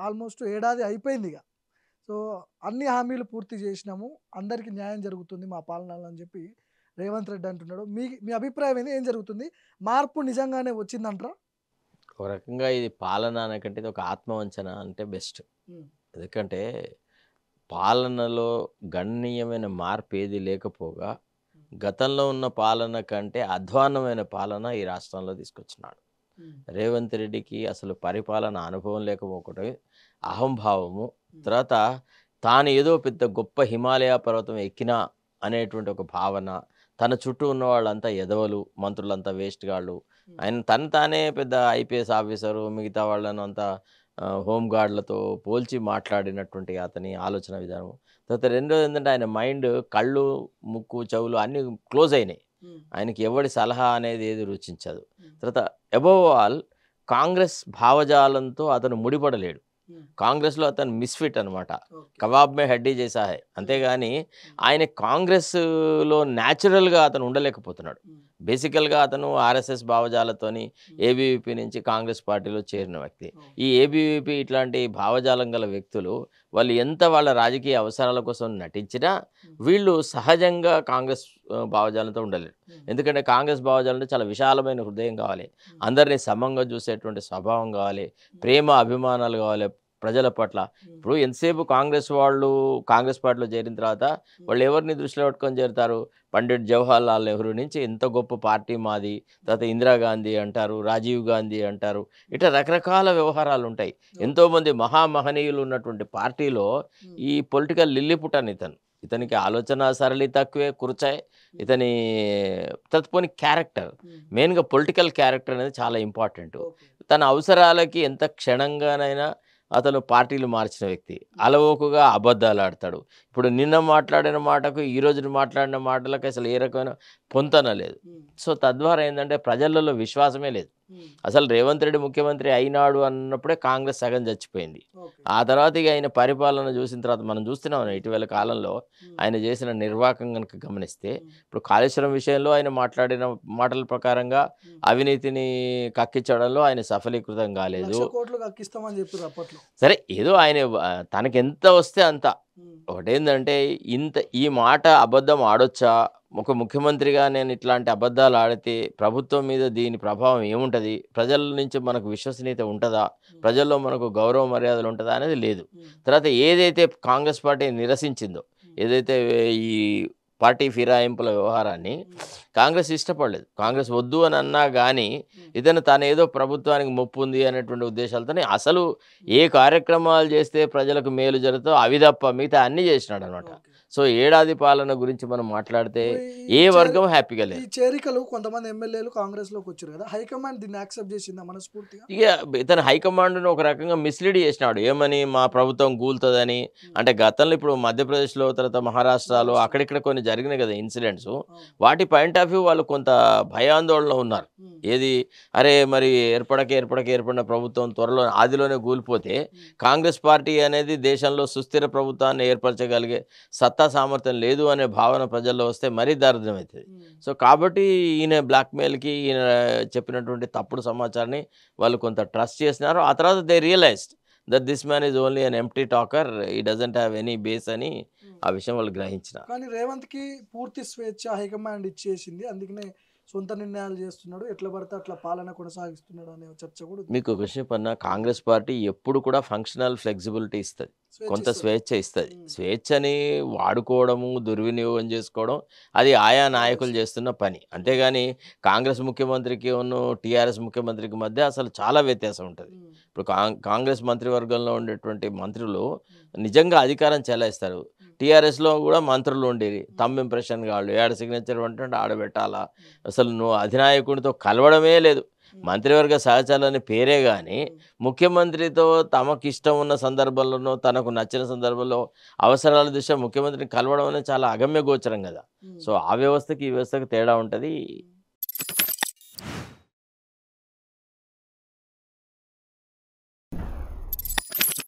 Almost ఏడాది అయిపోయింది ఇక. సో, అన్ని హామీలు పూర్తి చేసినాము. అందరికి న్యాయం జరుగుతుంది మా పాలనలో అని చెప్పి రేవంత్ రెడ్డి అంటున్నాడు. మీ అభిప్రాయం ఏంది? ఏం జరుగుతుంది? మార్పు నిజంగానే వచ్చిందంటారా? ఒక రకంగా ఇది పాలన అనకంటే ఇది ఒక ఆత్మవంచన అంటే బెస్ట్. హ్మ్. ఎందుకంటే పాలనలో గణనీయమైన మార్పు ఏది లేకపోగా గతంలో ఉన్న పాలన కంటే అధ్వాన్నమైన పాలన ఈ రాష్ట్రంలో తీసుకొచ్చినాడు. హ్మ్. రేవంత్ రెడ్డికి అసలు పరిపాలన అనుభవం లేకపోవడం, అహంభావము, తర్వాత తాను ఏదో పెద్ద గొప్ప హిమాలయ పర్వతం ఎక్కినా అనేటువంటి ఒక భావన, తన చుట్టూ ఉన్న వాళ్ళంతా ఎదవలు, మంత్రులంతా వేస్ట్ గాళ్ళు, ఆయన తను తానే పెద్ద ఐపీఎస్ ఆఫీసరు, మిగతా వాళ్ళను అంతా హోమ్ గార్డులతో పోల్చి మాట్లాడినటువంటి అతని ఆలోచన విధానం. తర్వాత రెండోది ఏంటంటే ఆయన మైండ్, కళ్ళు, ముక్కు, చెవులు అన్నీ క్లోజ్ అయినాయి. హ్మ్. ఆయనకి ఎవడి సలహా అనేది ఏది రుచించదు. హ్మ్. తర్వాత అబోవ్ ఆల్ కాంగ్రెస్ భావజాలంతో అతను ముడిపడలేడు. హ్మ్. కాంగ్రెస్‌లో అతను మిస్‌ఫిట్ అనమాట. ఓకే. కబాబ్ మే హడ్డీ జైసా హై. అంతేగాని ఆయన కాంగ్రెస్‌లో న్యాచురల్‌గా అతను ఉండలేకపోతున్నాడు. హ్మ్. బేసికల్‌గా అతను ఆర్ఎస్ఎస్ భావజాలతోని హ్మ్. ఏబీవీపీ నుంచి కాంగ్రెస్ పార్టీలో చేరిన వ్యక్తి. ఓహ్! ఈ ఏబీవీపీ ఇట్లాంటి భావజాలం గల వ్యక్తులు వాళ్ళు ఎంత వాళ్ళ రాజకీయ అవసరాల కోసం నటించినా హ్మ్. వీళ్ళు సహజంగా కాంగ్రెస్ భావజాలంతో ఉండలేరు. హ్మ్. ఎందుకంటే కాంగ్రెస్ భావజాలం అంటే చాలా విశాలమైన హృదయం కావాలి. హ్మ్. అందరిని సమంగా చూసేటువంటి స్వభావం కావాలి. ప్రేమ, అభిమానాలు కావాలి ప్రజల పట్ల. హ్మ్. ఇప్పుడు ఎంతసేపు కాంగ్రెస్ వాళ్ళు కాంగ్రెస్ పార్టీలో చేరిన తర్వాత హ్మ్. వాళ్ళు ఎవరిని దృష్టిలో పెట్టుకొని చేరుతారు? పండిట్ జవహర్లాల్ నెహ్రూ నుంచి ఇంత గొప్ప పార్టీ మాది, తర్వాత ఇందిరాగాంధీ అంటారు, రాజీవ్ గాంధీ అంటారు. ఇట్లా రకరకాల వ్యవహారాలు ఉంటాయి. ఓకే. ఎంతోమంది మహామహనీయులు ఉన్నటువంటి పార్టీలో హ్మ్. ఈ పొలిటికల్ లిల్లిపుట్ అని ఇతను. ఇతనికి ఆలోచన సరళి తక్కువే, కురచాయ్. ఇతని పోనీ క్యారెక్టర్, హ్మ్. మెయిన్‌గా పొలిటికల్ క్యారెక్టర్ అనేది చాలా ఇంపార్టెంట్. ఓకే. తన అవసరాలకి ఎంత క్షణంగానైనా అతను పార్టీలు మార్చిన వ్యక్తి. అలవోకగా అబద్ధాలాడతాడు. ఇప్పుడు నిన్న మాట్లాడిన మాటకు, ఈ రోజున మాట్లాడిన మాటలకు అసలు ఏ రకమైన పొంతన లేదు. హ్మ్. సో, తద్వారా ఏందంటే ప్రజలలో విశ్వాసమే లేదు. హ్మ్. అసలు రేవంత్ రెడ్డి ముఖ్యమంత్రి అయినాడు అన్నప్పుడే కాంగ్రెస్ సగం చచ్చిపోయింది. ఓకే. ఆ తర్వాత ఇక ఆయన పరిపాలన చూసిన తర్వాత మనం చూస్తున్నాం ఇటీవల కాలంలో హ్మ్. ఆయన చేసిన నిర్వాకం గనుక గమనిస్తే, హ్మ్. ఇప్పుడు కాళేశ్వరం విషయంలో ఆయన మాట్లాడిన మాటల ప్రకారంగా హ్మ్. అవినీతిని కక్కించడంలో ఆయన సఫలీకృతం కాలేదు. 1,00,00,000,00,000 కక్కిస్తామని చెప్పిర్రు అప్పట్లో. సరే ఏదో ఆయన తనకెంత వస్తే అంత. హ్మ్. ఒకటేందంటే ఈ మాట అబద్ధం ఆడొచ్చా? ఒక ముఖ్యమంత్రిగా నేను ఇట్లాంటి అబద్ధాలు ఆడితే ప్రభుత్వం మీద దీని ప్రభావం ఏముంటది? ప్రజల నుంచి మనకు విశ్వసనీయత ఉంటదా? హ్మ్. ప్రజల్లో మనకు గౌరవ మర్యాదలు ఉంటదా? అనేది లేదు. హ్మ్. తర్వాత ఏదైతే కాంగ్రెస్ పార్టీ నిరసించిందో, హ్మ్. ఏదైతే ఈ పార్టీ ఫిరాయింపుల వ్యవహారాన్ని హ్మ్. కాంగ్రెస్ ఇష్టపడలేదు. కాంగ్రెస్ వద్దు అని అన్నా గానీ, హ్మ్. ఇతను తానేదో ప్రభుత్వానికి ముప్పు ఉంది అనేటువంటి ఉద్దేశాలతోనే అసలు హ్మ్. ఏ కార్యక్రమాలు చేస్తే ప్రజలకు మేలు జరుగుతో అవి తప్ప మిగతా అన్నీ చేసినాడనమాట. ఓకే. సో, ఏడాది పాలన గురించి మనం మాట్లాడితే ఇప్పుడు ఏ ఈ వర్గం హ్యాపీగా ఈ లేరు. చేరికలు కొంతమంది ఎమ్మెల్యేలు కాంగ్రెస్‌లోకొచ్చిర్రు గదా! హైకమాండ్ దీన్ని యాక్సెప్ట్ చేసిందా మనస్ఫూర్తిగా? ఇగ ఇతను హైకమాండ్‌ను ఒక రకంగా మిస్‌లీడ్ చేసినాడు. ఏమని? మా ప్రభుత్వం కూలుతదని. హ్మ్. అంటే గతంలో ఇప్పుడు మధ్యప్రదేశ్‌లో, తర్వాత మహారాష్ట్రలో మహారాష్ట్ర. అక్కడిక్కడ కొన్ని జరిగినాయి కదా ఇన్సిడెంట్సు. అవును. వాటి పాయింట్ ఆఫ్ వ్యూ వాళ్ళు కొంత భయాందోళనలో ఉన్నారు. హ్మ్. ఏది? అరే! మరి ఏర్పడిన ప్రభుత్వం త్వరలో ఆదిలోనే కూలిపోతే హ్మ్. కాంగ్రెస్ పార్టీ అనేది దేశంలో సుస్థిర ప్రభుత్వాన్ని ఏర్పరచగలిగే సత్తా సామర్థ్యం లేదు అనే భావన ప్రజల్లో వస్తే మరీ దారుణమైతది. హ్మ్. సో, కాబట్టి ఈయన బ్లాక్‌మెయిల్‌కి ఈయన చెప్పినటువంటి తప్పుడు సమాచారాన్ని వాళ్ళు కొంత ట్రస్ట్ చేసినారు. ఆ తర్వాత they realised that this man is only an empty talker. He doesn't have any base అని హ్మ్. ఆ విషయం వాళ్ళు గ్రహించినారు. కానీ రేవంత్‌కి పూర్తి స్వేచ్ఛ హైకమాండ్ ఇచ్చేసింది. అందుకనే సొంత నిర్ణయాలు చేస్తున్నాడు. ఎట్లా పడితే అట్లా పాలన కొనసాగిస్తున్నాడు అనే చర్చ కూడా ఉంది. మీకు ఒక విషయం చెప్పన్నా, హ్మ్. కాంగ్రెస్ పార్టీ ఎప్పుడు కూడా ఫంక్షనల్ ఫ్లెక్సిబిలిటీ ఇస్తది. స్వేచ్ఛ కొంత ఇస్తది. స్వేచ్ఛ ఇస్తది. హ్మ్. స్వేచ్ఛని వాడుకోవడము, దుర్వినియోగం చేసుకోవడం అది ఆయా వాళ్ళ నాయకులు ఇష్టం. చేస్తున్న పని. హ్మ్. అంతేగాని కాంగ్రెస్ ముఖ్యమంత్రికి టీఆర్ఎస్ ముఖ్యమంత్రికి మధ్య అసలు చాలా వ్యత్యాసం ఉంటది. హ్మ్. ఇప్పుడు కాంగ్రెస్ మంత్రివర్గంలో ఉండేటువంటి మంత్రులు హ్మ్. నిజంగా అధికారం చెలాయిస్తారు. హ్మ్. టీఆర్ఎస్‌లో కూడా మంత్రులు ఉండేది. హ్మ్. థంబ్ ఇంప్రెషన్ కాళ్ళు ఏడ సిగ్నేచర్ అంటే ఆడ పెట్టాలా? హ్మ్. అసలు నువ్వు అధినాయకుడితో కలవడమే లేదు. హ్మ్. మంత్రివర్గ సహచరులని పేరే గాని, హ్మ్. ముఖ్యమంత్రితో తమకిష్టం ఉన్న సందర్భంలోనో, తనకు నచ్చిన సందర్భంలో అవసరాల దృష్ట్యా ముఖ్యమంత్రిని కలవడం అనేది చాలా అగమ్య గోచరం గదా! హ్మ్. సో, ఆ వ్యవస్థకి, ఈ వ్యవస్థకి తేడా ఉంటది. హ్మ్.